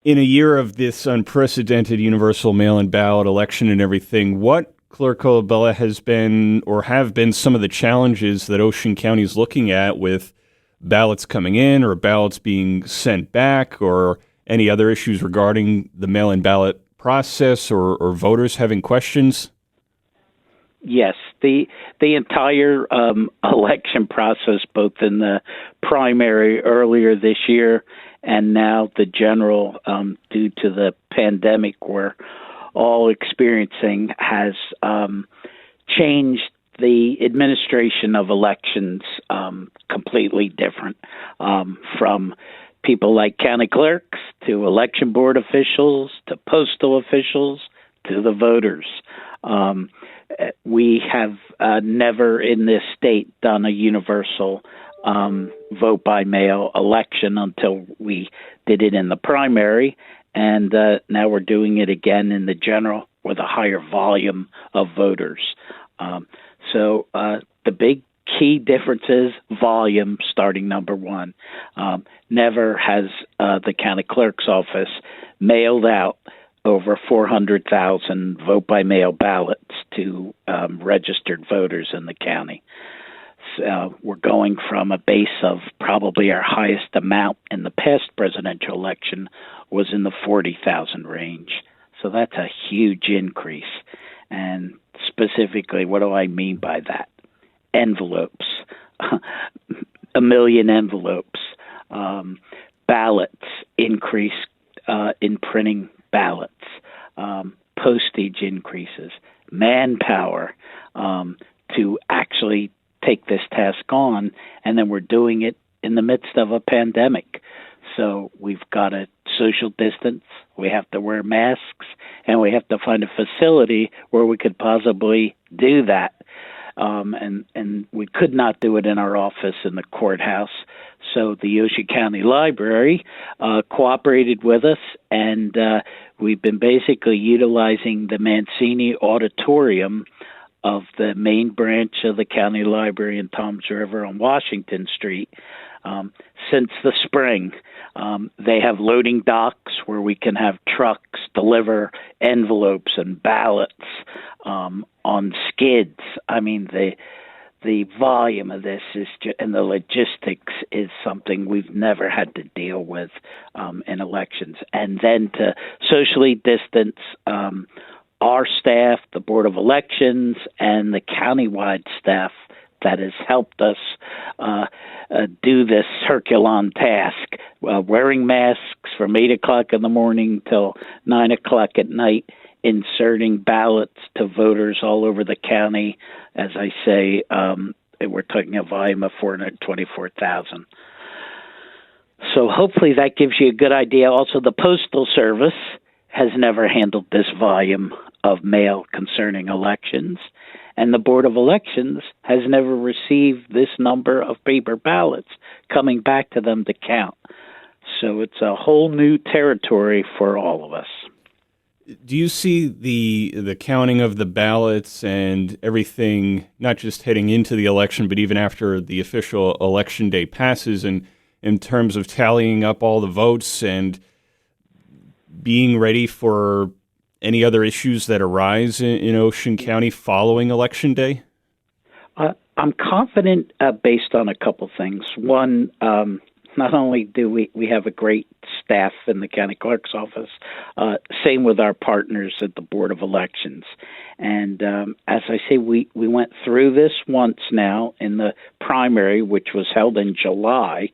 in a year of this unprecedented universal mail-in ballot election and everything, what, Clerk Colabella, has been or have been some of the challenges that Ocean County is looking at with ballots coming in or ballots being sent back, or any other issues regarding the mail-in ballot process, or voters having questions? Yes, the entire election process, both in the primary earlier this year and now the general, due to the pandemic we're all experiencing, has changed the administration of elections completely different, from people like county clerks to election board officials to postal officials to the voters. We have never in this state done a universal vote by mail election until we did it in the primary, and now we're doing it again in the general with a higher volume of voters. So the big key difference is volume, starting number one. Never has the county clerk's office mailed out over 400,000 vote-by-mail ballots to registered voters in the county. So we're going from a base of probably our highest amount in the past presidential election was in the 40,000 range. So that's a huge increase. And specifically, what do I mean by that? Envelopes, 1 million envelopes, ballots increase in printing ballots, postage increases, manpower to actually take this task on, and then we're doing it in the midst of a pandemic. So we've got to social distance, we have to wear masks, and we have to find a facility where we could possibly do that. And we could not do it in our office in the courthouse. So the Ocean County Library cooperated with us, and we've been basically utilizing the Mancini Auditorium of the main branch of the county library in Toms River on Washington Street since the spring. They have loading docks where we can have trucks deliver envelopes and ballots on skids. I mean, the volume of this is and the logistics is something we've never had to deal with in elections. And then to socially distance our staff, the Board of Elections, and the countywide staff that has helped us do this Herculean task, wearing masks from 8 o'clock in the morning till 9 o'clock at night, inserting ballots to voters all over the county. As I say, we're talking a volume of 424,000. So hopefully that gives you a good idea. Also, the Postal Service has never handled this volume of mail concerning elections, and the Board of Elections has never received this number of paper ballots coming back to them to count. So it's a whole new territory for all of us. Do you see the counting of the ballots and everything, not just heading into the election, but even after the official election day passes, and in terms of tallying up all the votes and being ready for any other issues that arise in Ocean County following Election Day? I'm confident based on a couple things. One, not only do we have a great staff in the county clerk's office, same with our partners at the Board of Elections. And as I say, we went through this once now in the primary, which was held in July.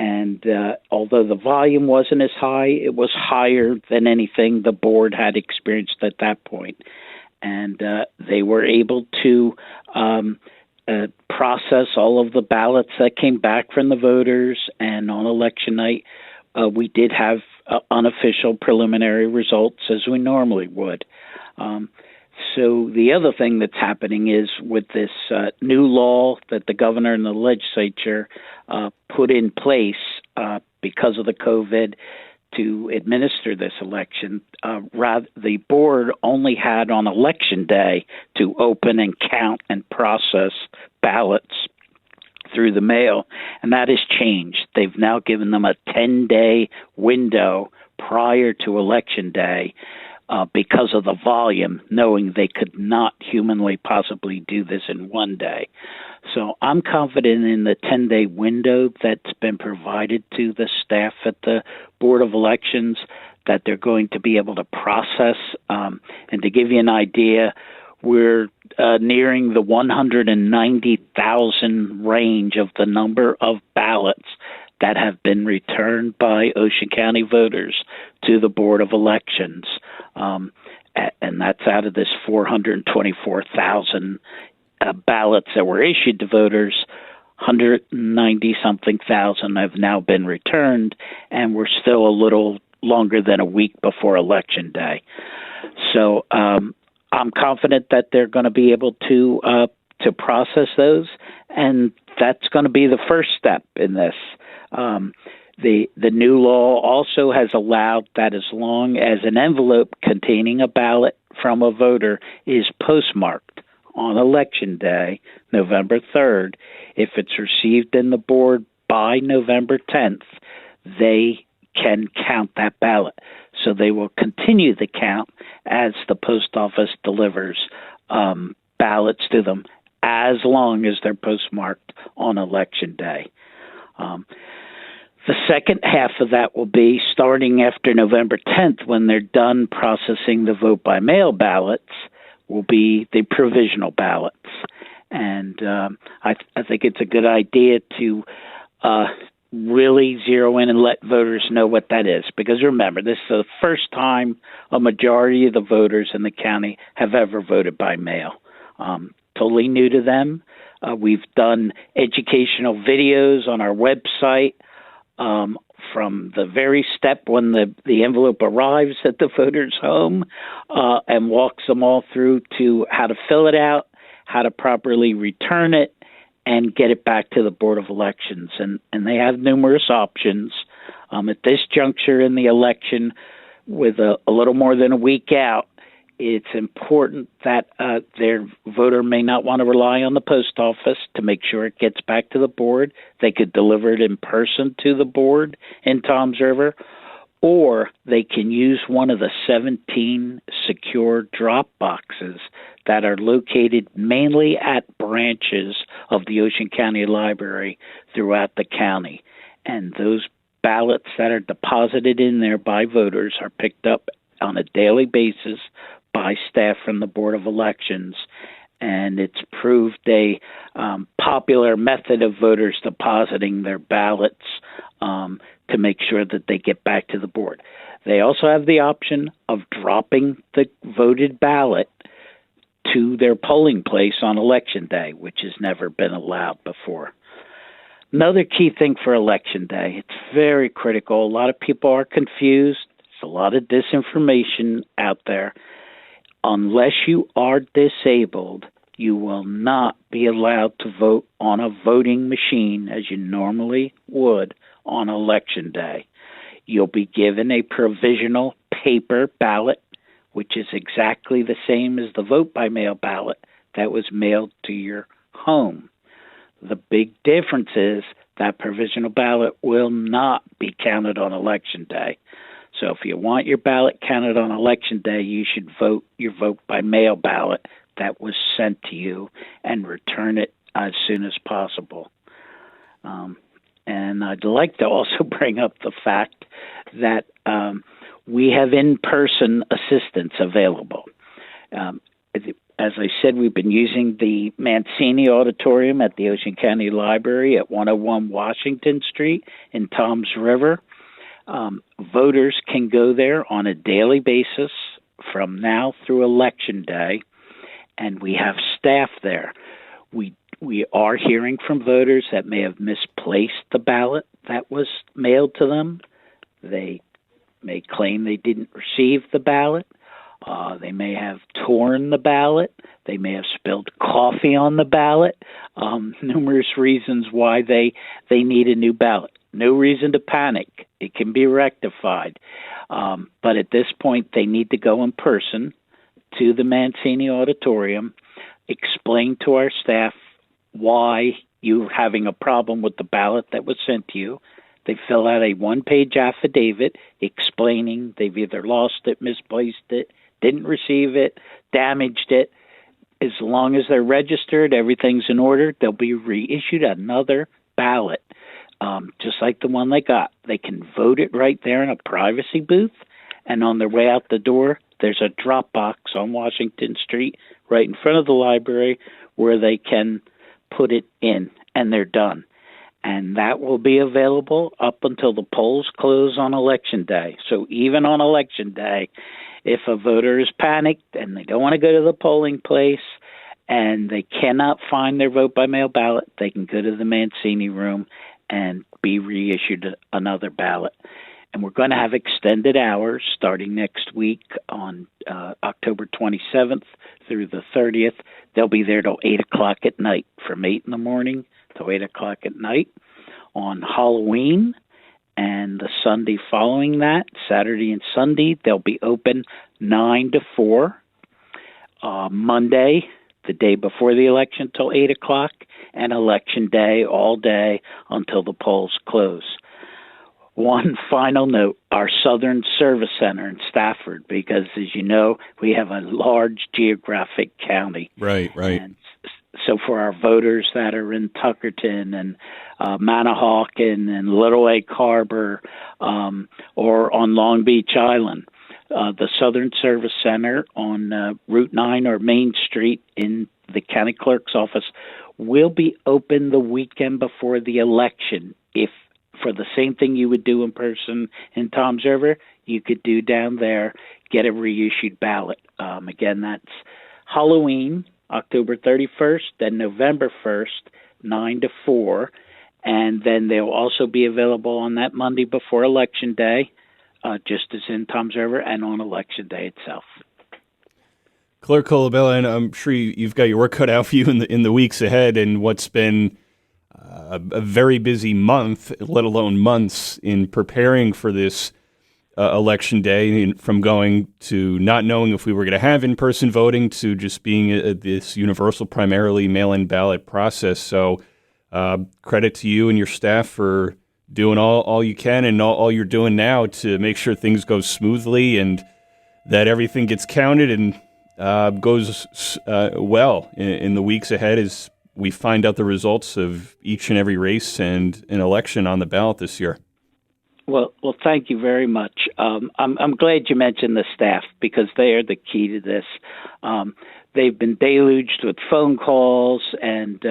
And although the volume wasn't as high, it was higher than anything the board had experienced at that point. And they were able to process all of the ballots that came back from the voters. And on election night, we did have unofficial preliminary results as we normally would. So the other thing that's happening is with this new law that the governor and the legislature put in place because of the COVID to administer this election, the board only had on election day to open and count and process ballots through the mail, and that has changed. They've now given them a 10-day window prior to Election Day because of the volume, knowing they could not humanly possibly do this in one day. So I'm confident in the 10-day window that's been provided to the staff at the Board of Elections that they're going to be able to process. And to give you an idea, we're nearing the 190,000 range of the number of ballots that have been returned by Ocean County voters to the Board of Elections. And that's out of this 424,000 ballots that were issued to voters. 190-something thousand have now been returned, and we're still a little longer than a week before Election Day. So I'm confident that they're going to be able to process those, and that's going to be the first step in this. The new law also has allowed that as long as an envelope containing a ballot from a voter is postmarked on Election Day, November 3rd, if it's received in the board by November 10th, they can count that ballot. So they will continue the count as the post office delivers ballots to them as long as they're postmarked on Election Day. The second half of that will be starting after November 10th, when they're done processing the vote-by-mail ballots, will be the provisional ballots. And I think it's a good idea to really zero in and let voters know what that is. Because remember, this is the first time a majority of the voters in the county have ever voted by mail. Totally new to them. We've done educational videos on our website from the very step when the envelope arrives at the voter's home and walks them all through to how to fill it out, how to properly return it, and get it back to the Board of Elections. And they have numerous options. At this juncture in the election, with a little more than a week out, it's important that their voter may not want to rely on the post office to make sure it gets back to the board. They could deliver it in person to the board in Toms River, or they can use one of the 17 secure drop boxes that are located mainly at branches of the Ocean County Library throughout the county. And those ballots that are deposited in there by voters are picked up on a daily basis by staff from the Board of Elections, and it's proved a popular method of voters depositing their ballots to make sure that they get back to the board. They also have the option of dropping the voted ballot to their polling place on Election Day, which has never been allowed before. Another key thing for Election Day, it's very critical. A lot of people are confused. There's a lot of disinformation out there. Unless you are disabled, you will not be allowed to vote on a voting machine as you normally would on Election Day. You'll be given a provisional paper ballot, which is exactly the same as the vote-by-mail ballot that was mailed to your home. The big difference is that provisional ballot will not be counted on Election Day. So if you want your ballot counted on Election Day, you should vote your vote-by-mail ballot that was sent to you and return it as soon as possible. And I'd like to also bring up the fact that we have in-person assistance available. As I said, we've been using the Mancini Auditorium at the Ocean County Library at 101 Washington Street in Toms River. Voters can go there on a daily basis from now through Election Day, and we have staff there. We are hearing from voters that may have misplaced the ballot that was mailed to them. They may claim they didn't receive the ballot. They may have torn the ballot. They may have spilled coffee on the ballot. Numerous reasons why they need a new ballot. No reason to panic. It can be rectified. But at this point, they need to go in person to the Mancini Auditorium, explain to our staff why you having a problem with the ballot that was sent to you. They fill out a one-page affidavit explaining they've either lost it, misplaced it, didn't receive it, damaged it. As long as they're registered, everything's in order, they'll be reissued another ballot, just like the one they got. They can vote it right there in a privacy booth, and on their way out the door, there's a drop box on Washington Street right in front of the library where they can put it in, and they're done. And that will be available up until the polls close on Election Day. So even on Election Day, if a voter is panicked and they don't want to go to the polling place and they cannot find their vote-by-mail ballot, they can go to the Mancini room and be reissued another ballot. And we're going to have extended hours starting next week on October 27th through the 30th. They'll be there till 8 o'clock at night, from 8 in the morning till 8 o'clock at night. On Halloween and the Sunday following that, Saturday and Sunday, they'll be open 9 to 4. Monday, the day before the election, till 8 o'clock, and Election Day all day until the polls close. One final note, our Southern Service Center in Stafford, because as you know, we have a large geographic county. Right. And so for our voters that are in Tuckerton and Manahawkin and Little Lake Harbor or on Long Beach Island, the Southern Service Center on Route 9 or Main Street in the County Clerk's office will be open the weekend before the election. If for the same thing you would do in person in Toms River, you could do down there, get a reissued ballot. Again, that's Halloween, October 31st, then November 1st, 9 to 4. And then they'll also be available on that Monday before Election Day, just as in Toms River, and on Election Day itself. Clerk Colabella, and I'm sure you've got your work cut out for you in the weeks ahead, and what's been a very busy month, let alone months, in preparing for this Election Day, from going to not knowing if we were going to have in-person voting to just being this universal, primarily mail-in ballot process. So credit to you and your staff for doing all you can and all you're doing now to make sure things go smoothly and that everything gets counted and goes well in the weeks ahead as we find out the results of each and every race and an election on the ballot this year. Well, thank you very much. I'm glad you mentioned the staff because they are the key to this. They've been deluged with phone calls and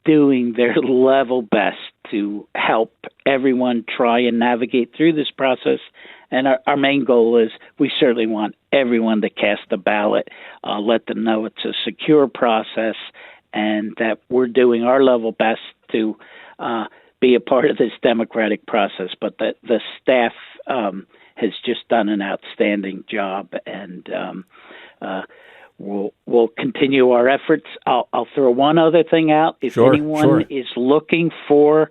doing their level best to help everyone try and navigate through this process. And our main goal is we certainly want everyone to cast a ballot, let them know it's a secure process and that we're doing our level best to be a part of this democratic process. But the staff has just done an outstanding job, and we'll continue our efforts. I'll throw one other thing out. If anyone is looking for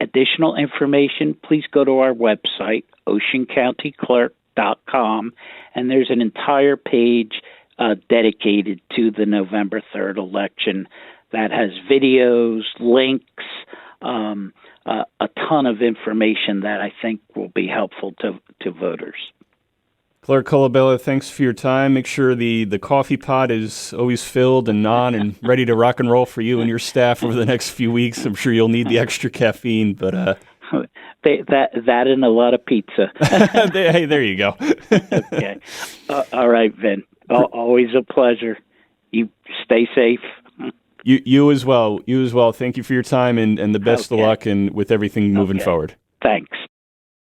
additional information, please go to our website, oceancountyclerk.com, and there's an entire page dedicated to the November 3rd election that has videos, links, a ton of information that I think will be helpful to voters. Clerk Colabella, thanks for your time. Make sure the coffee pot is always filled and on and ready to rock and roll for you and your staff over the next few weeks. I'm sure you'll need the extra caffeine, but that and a lot of pizza. Hey, there you go. Okay. All right, Vin. Always a pleasure. You stay safe. You as well. You as well. Thank you for your time and the best of luck and with everything moving forward. Thanks.